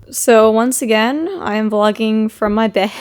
So once again, I am vlogging from my bed.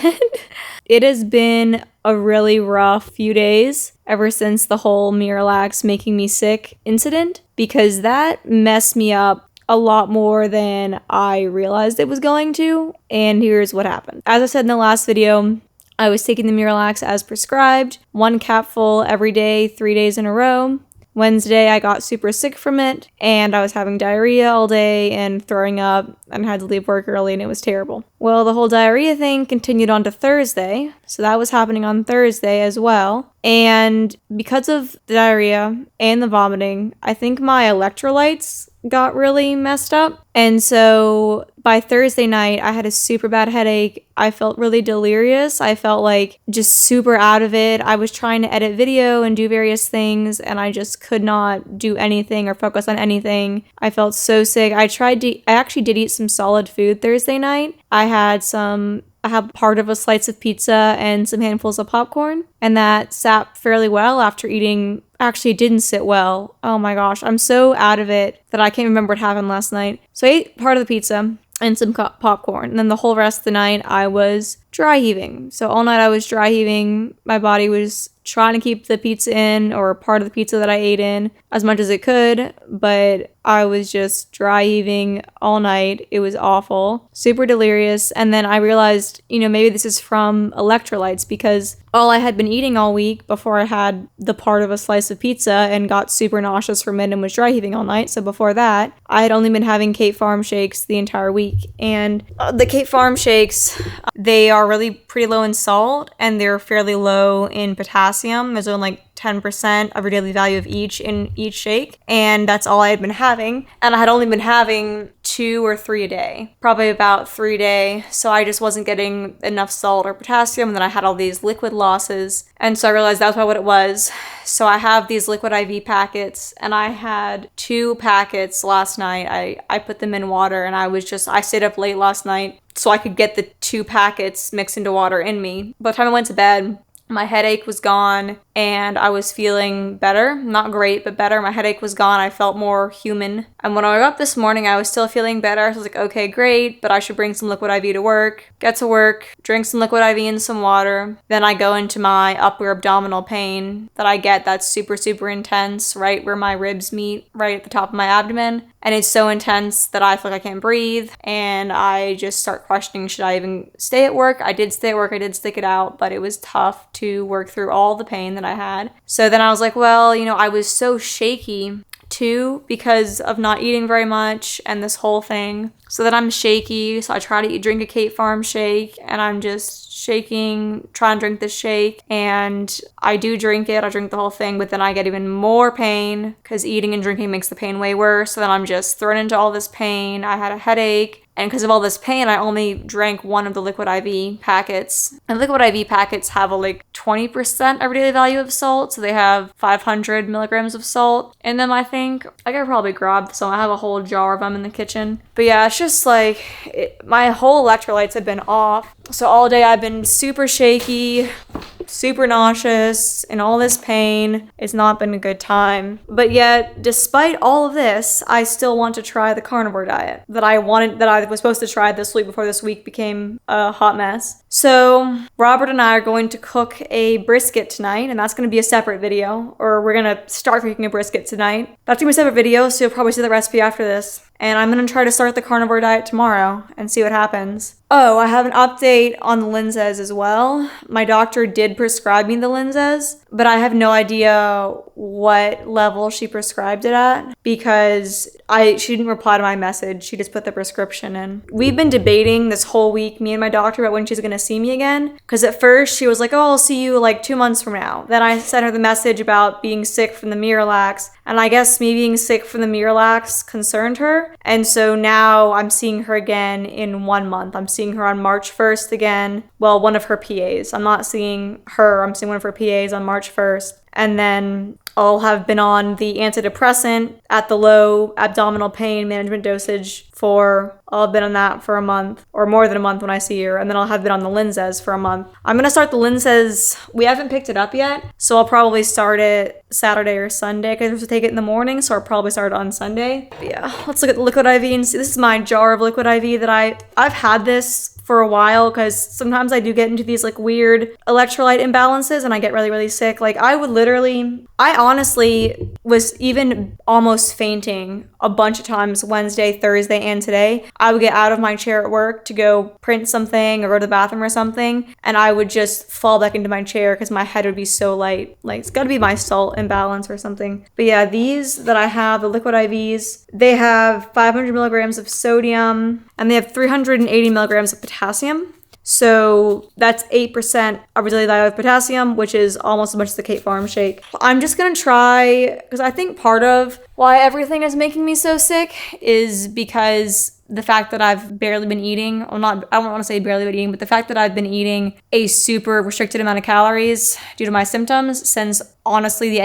It has been a really rough few days ever since the whole MiraLAX making me sick incident, because that messed me up a lot more than I realized it was going to, and here's what happened. As I said in the last video, I was taking the MiraLAX as prescribed, 1 capful every day, 3 days in a row. Wednesday, I got super sick from it, and I was having diarrhea all day and throwing up and had to leave work early, and it was terrible. Well, the whole diarrhea thing continued on to Thursday, so that was happening on Thursday as well. And because of the diarrhea and the vomiting, I think my electrolytes got really messed up. And so by Thursday night, I had a super bad headache. I felt really delirious. I felt like just super out of it. I was trying to edit video and do various things, and I just could not do anything or focus on anything. I felt so sick. I actually did eat some solid food Thursday night. I had part of a slice of pizza and some handfuls of popcorn, and that sat fairly well after eating. Actually, it didn't sit well. Oh my gosh, I'm so out of it that I can't remember what happened last night. So I ate part of the pizza and some popcorn, and then the whole rest of the night I was dry heaving. So all night I was dry heaving. My body was trying to keep the pizza in, or part of the pizza that I ate in, as much as it could, but I was just dry heaving all night. It was awful, super delirious. And then I realized, maybe this is from electrolytes, because all I had been eating all week before I had the part of a slice of pizza and got super nauseous from it and was dry heaving all night. So before that, I had only been having Kate Farm shakes the entire week. And the Kate Farm shakes, they are really pretty low in salt, and they're fairly low in potassium. There's only like 10% of your daily value of each in each shake, and that's all I had been having. And I had only been having 2 or 3 a day, probably about 3 a day, so I just wasn't getting enough salt or potassium, and then I had all these liquid losses, and so I realized that's probably what it was. So I have these liquid IV packets, and I had 2 packets last night. I put them in water, and I stayed up late last night so I could get the 2 packets mixed into water in me. By the time I went to bed, my headache was gone, and I was feeling better. Not great, but better. My headache was gone. I felt more human. And when I woke up this morning, I was still feeling better. I was like, okay, great, but I should bring some liquid IV to work. Get to work, drink some liquid IV and some water. Then I go into my upper abdominal pain that I get that's super, super intense, right where my ribs meet, right at the top of my abdomen. And it's so intense that I feel like I can't breathe, and I just start questioning, should I even stay at work? I did stay at work, I did stick it out, but it was tough to work through all the pain that I had. So then I was like, well, I was so shaky too because of not eating very much and this whole thing. So then I'm shaky, so I try to drink a Kate Farm shake, and I'm just shaking, trying to drink this shake, and I do drink it. I drink the whole thing, but then I get even more pain because eating and drinking makes the pain way worse. So then I'm just thrown into all this pain. I had a headache. And because of all this pain, I only drank 1 of the liquid IV packets. And liquid IV packets have a 20% every daily value of salt. So they have 500 milligrams of salt in them, I think. I could probably grab some. I have a whole jar of them in the kitchen. But yeah, it's just my whole electrolytes have been off. So all day I've been super shaky, super nauseous, and all this pain. It's not been a good time. But yet, despite all of this, I still want to try the carnivore diet that I was supposed to try this week before this week became a hot mess. So Robert and I are going to cook a brisket tonight, and that's going to be a separate video, or we're going to start cooking a brisket tonight. That's going to be a separate video, so you'll probably see the recipe after this. And I'm going to try to start the carnivore diet tomorrow and see what happens. Oh, I have an update on the Linzess as well. My doctor did prescribe me the Linzess, but I have no idea what level she prescribed it at because she didn't reply to my message. She just put the prescription in. We've been debating this whole week, me and my doctor, about when she's going to see me again. Because at first she was like, oh, I'll see you 2 months from now. Then I sent her the message about being sick from the MiraLAX. And I guess me being sick from the MiraLAX concerned her. And so now I'm seeing her again in 1 month. I'm seeing her on March 1st again. Well, one of her PAs. I'm not seeing her. I'm seeing one of her PAs on March 1st. And then I'll have been on the antidepressant at the low abdominal pain management dosage I'll have been on that for a month or more than a month when I see her. And then I'll have been on the Linzess for a month. I'm going to start the Linzess. We haven't picked it up yet. So I'll probably start it Saturday or Sunday because I have to take it in the morning. So I'll probably start it on Sunday. But yeah, let's look at the liquid IV and see. This is my jar of liquid IV that I've had this for a while because sometimes I do get into these like weird electrolyte imbalances and I get really, really sick. Like I honestly was even almost fainting a bunch of times Wednesday, Thursday, and today. I would get out of my chair at work to go print something or go to the bathroom or something, and I would just fall back into my chair because my head would be so light. Like it's gotta be my salt imbalance or something. But yeah, these that I have, the liquid IVs, they have 500 milligrams of sodium and they have 380 milligrams of potassium. So that's 8% of daily diet of potassium, which is almost as much as the Kate Farm shake. I'm just gonna try, because I think part of why everything is making me so sick is because the fact that I've barely been eating, I don't want to say barely been eating, but the fact that I've been eating a super restricted amount of calories due to my symptoms since honestly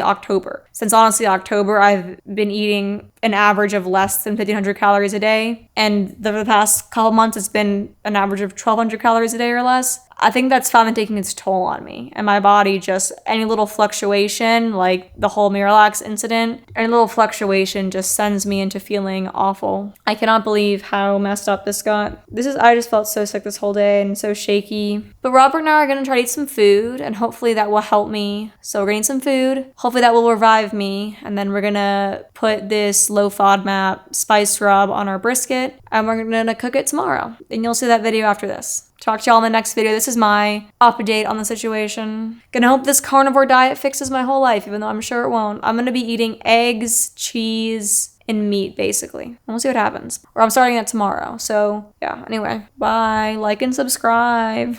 October. Since honestly October, I've been eating an average of less than 1,500 calories a day. And the past couple months, it's been an average of 1,200 calories a day or less. I think that's finally taking its toll on me. And my body just, any little fluctuation, like the whole MiraLAX incident, any little fluctuation just sends me into feeling awful. I cannot believe how messed up this got. I just felt so sick this whole day and so shaky. But Robert and I are gonna try to eat some food and hopefully that will help me. So we're gonna eat some food. Hopefully that will revive me. And then we're gonna put this low FODMAP spice rub on our brisket and we're gonna cook it tomorrow. And you'll see that video after this. Talk to y'all in the next video. This is my update on the situation. Gonna hope this carnivore diet fixes my whole life, even though I'm sure it won't. I'm gonna be eating eggs, cheese, and meat, basically. And we'll see what happens. Or I'm starting that tomorrow. So, yeah, anyway. Bye. Like and subscribe.